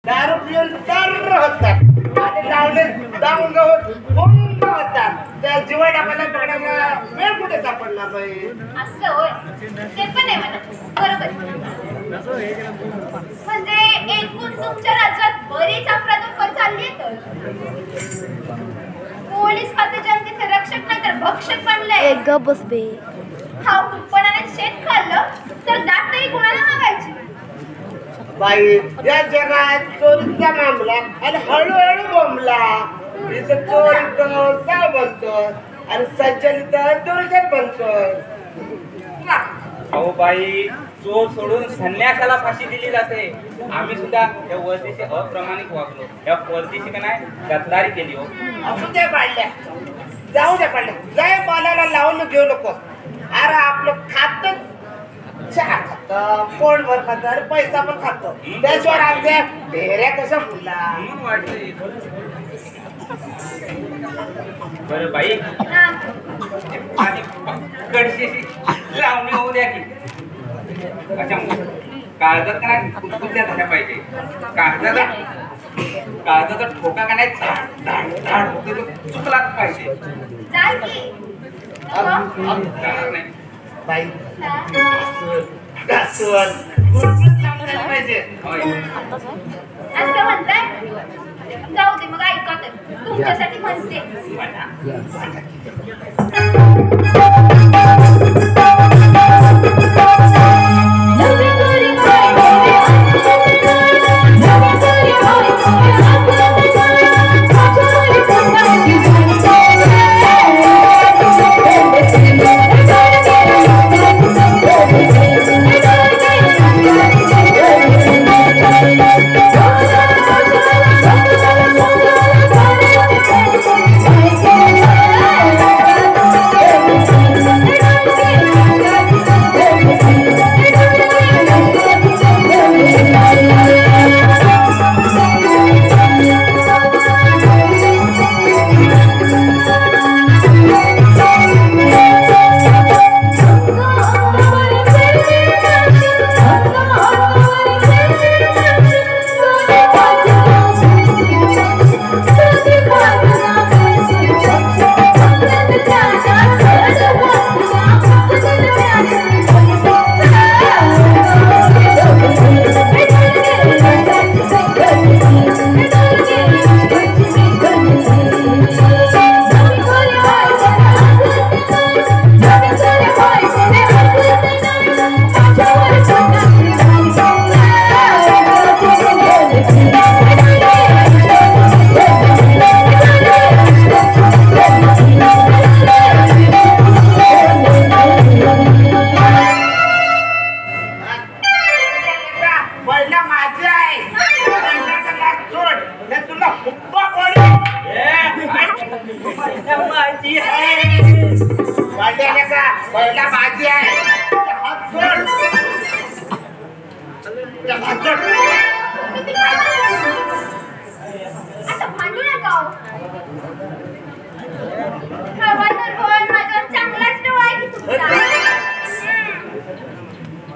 दारू पिऊन तर होतात आणि लावले दांग गुंग होतात. त्या जीवन आपल्याला बघण्याला वेळ कुठे सापडला बाई? असं होय, ते पण आहे म्हणा. बरोबर. म्हणजे एकूण तुमच्या राज्यात बरीच अफरातफर चालली आहे तर. पोलीस खाते जनतेचे रक्षक नाही तर भक्षक बनलंय. ग बस बे. हा कुपणाने शेत खाल्लं तर दाटही कुणाला मागायची. बाई या जगात चोरीचा मामला आणि हळूहळू बोंबला. इथं चोरी साव बनतोय आणि संचलित दुर्जन बनतोय. अहो बाई, चोर सोडून संन्यासाला फाशी दिली जाते. आम्ही सुद्धा या वर्दीशी अप्रमाणिक वागलो. या वर्दीशी का नाही गद्दारी केली हो. असू दे पाडल्या, जाऊ दे पाडल्या, जाय बालाला लावून घेऊ नको. अरे आपलं खात चहा खातं, पोटभर खातं आणि पैसा पण खातो. त्याशिवाय आमच्या ढेऱ्या कशा फुलला म्हणून वाटतंय. बरं बाई, आणि कडशीशी लावणी होऊ द्या की. अच्छा, काळजात का नाही कुठकुठल्या झाल्या पाहिजे. काळजाचा ठोका का नाही झाड होते तो चुकलाच पाहिजे. चाल की. नाही बाई घासून गुळगुळीत लावून पाहिजे. होय. असं म्हणताय? जाऊ दे मग, ऐका तर तुमच्यासाठी म्हणते.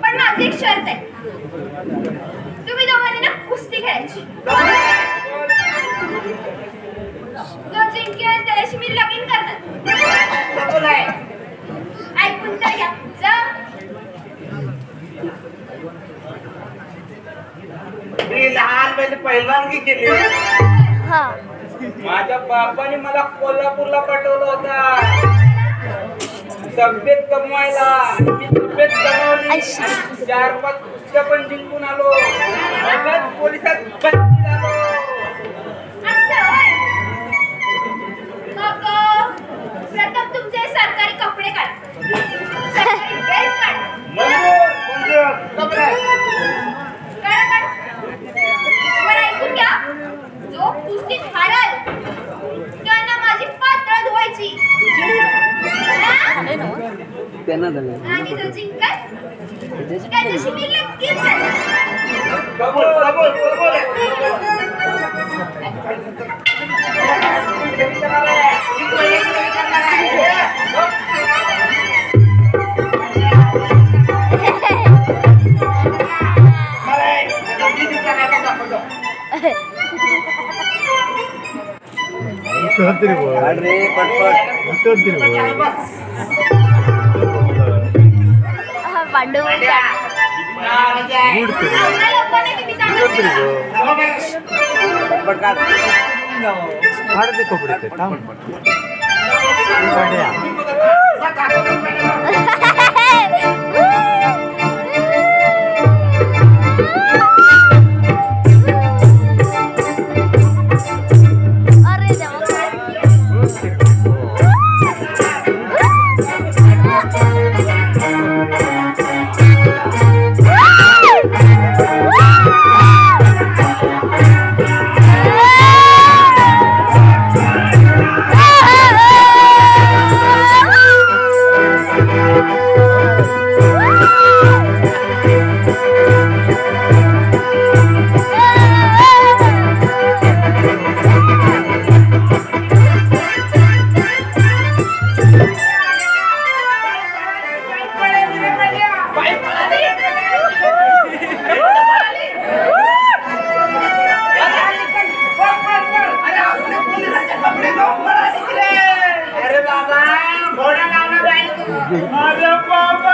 पण माझी एक शर्त आहे. तुम्ही दोघांनी ना कुस्ती खेळायची. जो जिंकेल त्याशी मी लगीन करणार. ऐकून तर घ्या. जा. मी लहान म्हणजे पहिलवानगी केली. हा. माझ्या बापाने मला कोल्हापूरला पाठवलं होता तब्येत कमवायला. मी तब्येत कमवली, 4-5 कुस्त्या पण जिंकून आलो. मगच पोलिसात बदली झालो. असं होय. मग प्रथम तुमचे सरकारी कपडे काढा. सरकारी ड्रेस काढा. काढा काढा. बरं ऐकून घ्या. जो कुस्तीत हाराल त्यांना माझी पातळ धुवायची. आणि जो जिंकल त्याच्याशी मी लगीन करणार. कबूल कबूल कबूल. अरे पटपट भांडू मांड्या. मजा आहे. पटपट काढ अरे देवा. अरे बाबा घोडा लावला बाई. अरे बाबा